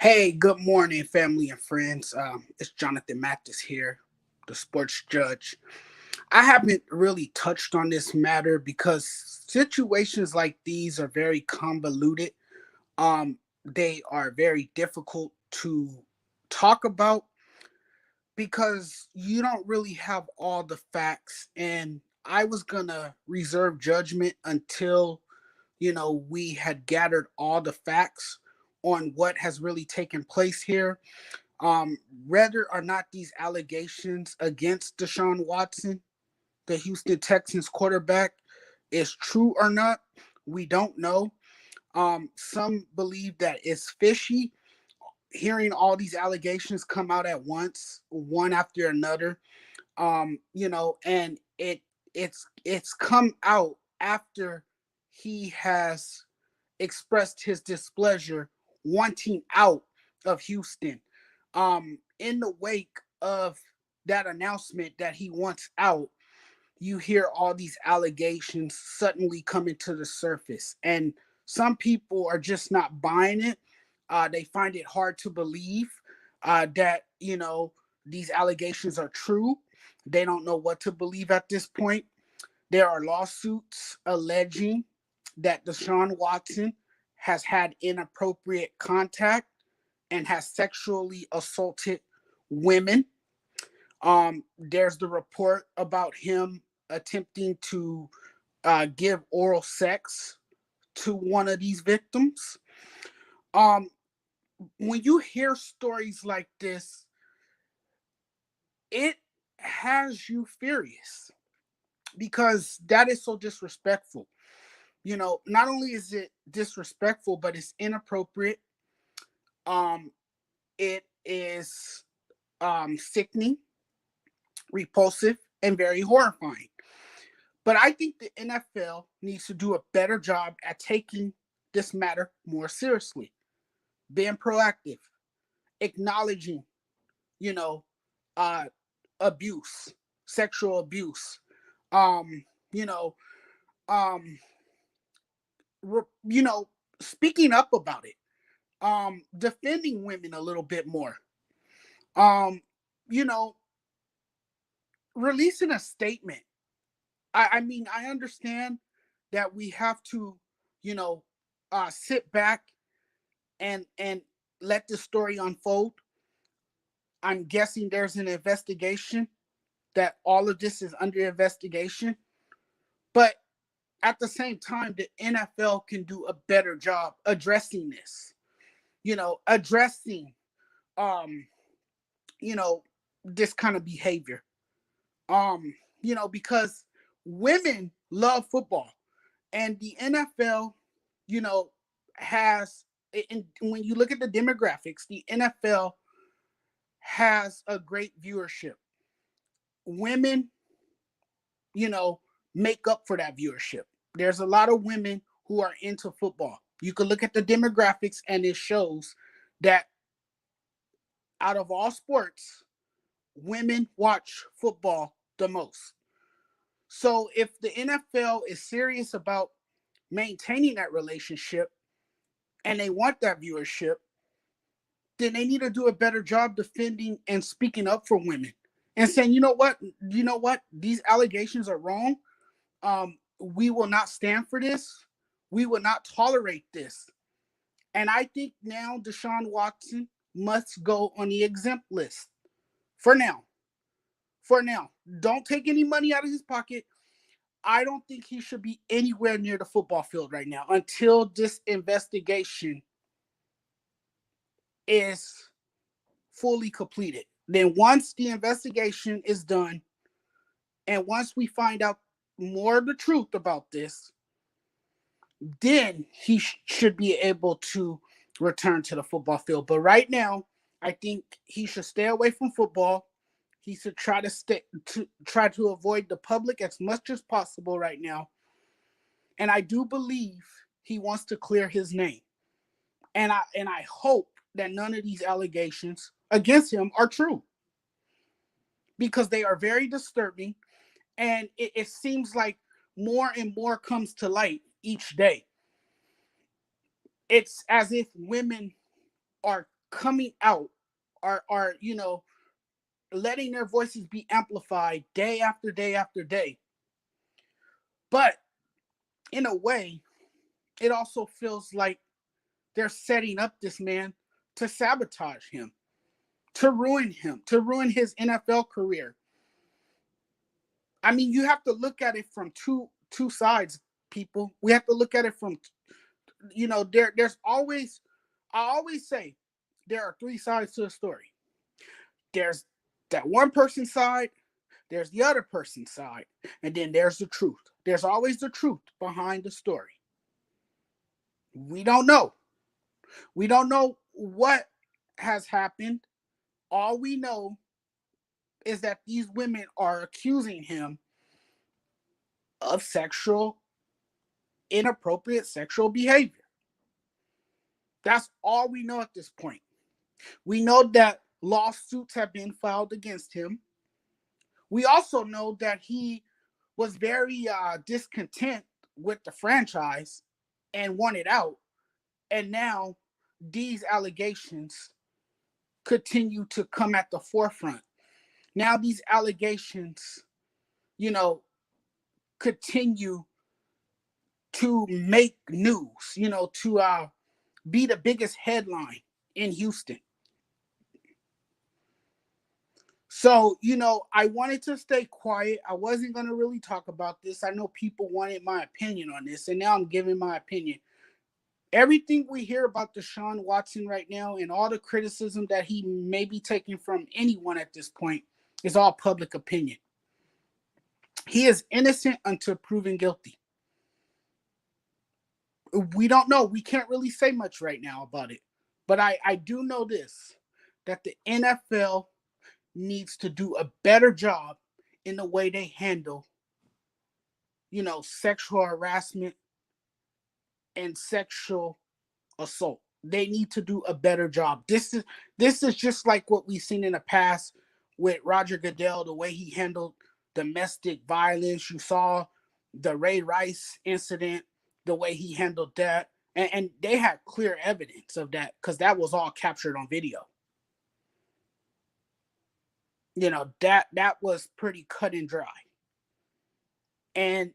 Hey, good morning, family and friends. It's Jonathan Mathis here, the sports judge. I haven't really touched on this matter because situations like these are very convoluted. They are very difficult to talk about because you don't really have all the facts. And I was gonna reserve judgment until we had gathered all the facts on what has really taken place here. Whether or not these allegations against Deshaun Watson, the Houston Texans quarterback, is true or not, we don't know. Some believe that it's fishy. Hearing all these allegations come out at once, one after another, and it's come out after he has expressed his displeasure wanting out of Houston. In the wake of that announcement that he wants out, you hear all these allegations suddenly coming to the surface. And some people are just not buying it. They find it hard to believe that, these allegations are true. They don't know what to believe at this point. There are lawsuits alleging that Deshaun Watson has had inappropriate contact and has sexually assaulted women. There's the report about him attempting to give oral sex to one of these victims. Um, when you hear stories like this, it has you furious because that is so disrespectful. Not only is it disrespectful, but it's inappropriate. Um, it is sickening, repulsive, and very horrifying. But I think the NFL needs to do a better job at taking this matter more seriously, being proactive, acknowledging, you know, uh, abuse, sexual abuse, um, you know, um, you know, speaking up about it, defending women a little bit more, um, you know, releasing a statement. I mean, I understand that we have to, you know, sit back and let the story unfold. I'm guessing there's an investigation, that all of this is under investigation. But at the same time, the NFL can do a better job addressing this. Addressing um, you know, this kind of behavior. Because women love football, and the NFL, you know, has, and when you look at the demographics, the NFL has a great viewership. Women, you know, make up for that viewership. There's a lot of women who are into football. You can look at the demographics, and it shows that out of all sports, women watch football the most. So if the NFL is serious about maintaining that relationship and they want that viewership, then they need to do a better job defending and speaking up for women and saying, you know what, these allegations are wrong. We will not stand for this. We will not tolerate this. And I think now Deshaun Watson must go on the exempt list for now. For now, don't take any money out of his pocket. I don't think he should be anywhere near the football field right now until this investigation is fully completed. Then, once the investigation is done, and once we find out more of the truth about this, then he should be able to return to the football field. But right now, I think he should stay away from football. He should try to avoid the public as much as possible right now. And I do believe he wants to clear his name. And I hope that none of these allegations against him are true, because they are very disturbing, and it seems like more and more comes to light each day. It's as if women are coming out, are letting their voices be amplified day after day after day. But in a way, it also feels like they're setting up this man to sabotage him, to ruin his NFL career. I mean, you have to look at it from two sides, people. We have to look at it from, there's always, I always say there are three sides to a story. There's that one person's side, there's the other person's side, and then there's the truth. There's always the truth behind the story. We don't know. We don't know what has happened. All we know is that these women are accusing him of inappropriate sexual behavior. That's all we know at this point. We know that lawsuits have been filed against him. We also know that he was very discontent with the franchise and wanted out. And now these allegations continue to come at the forefront. Now these allegations, continue to make news, to be the biggest headline in Houston. So, I wanted to stay quiet. I wasn't going to really talk about this. I know people wanted my opinion on this, and now I'm giving my opinion. Everything we hear about Deshaun Watson right now and all the criticism that he may be taking from anyone at this point is all public opinion. He is innocent until proven guilty. We don't know. We can't really say much right now about it. But I do know this, that the NFL needs to do a better job in the way they handle, sexual harassment and sexual assault. They need to do a better job. This is just like what we've seen in the past with Roger Goodell, the way he handled domestic violence. You saw the Ray Rice incident, the way he handled that. And they had clear evidence of that because that was all captured on video. That was pretty cut and dry. And,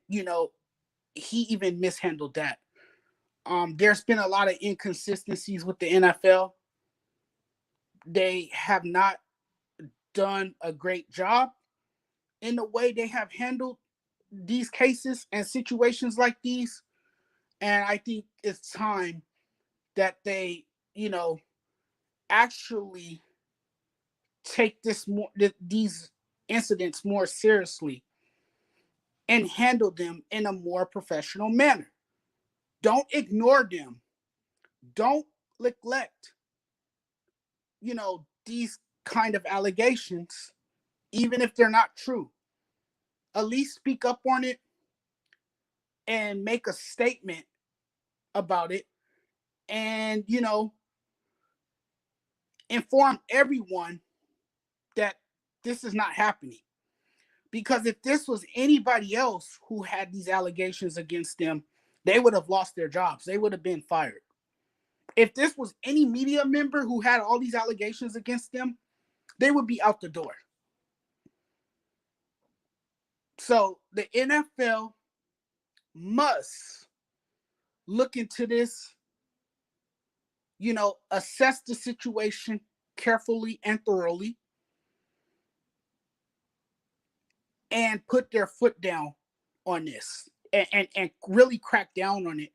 he even mishandled that. There's been a lot of inconsistencies with the NFL. They have not done a great job in the way they have handled these cases and situations like these. And I think it's time that they, actually take these incidents more seriously and handle them in a more professional manner. Don't ignore them. Don't neglect, these kind of allegations, even if they're not true. At least speak up on it and make a statement about it and, inform everyone that this is not happening. Because if this was anybody else who had these allegations against them, they would have lost their jobs. They would have been fired. If this was any media member who had all these allegations against them, they would be out the door. So the NFL must look into this, assess the situation carefully and thoroughly, and put their foot down on this and really crack down on it.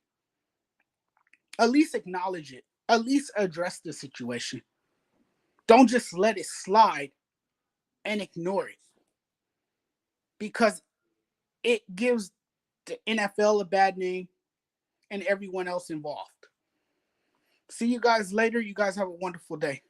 At least acknowledge it. At least address the situation. Don't just let it slide and ignore it. Because it gives the NFL a bad name and everyone else involved. See you guys later. You guys have a wonderful day.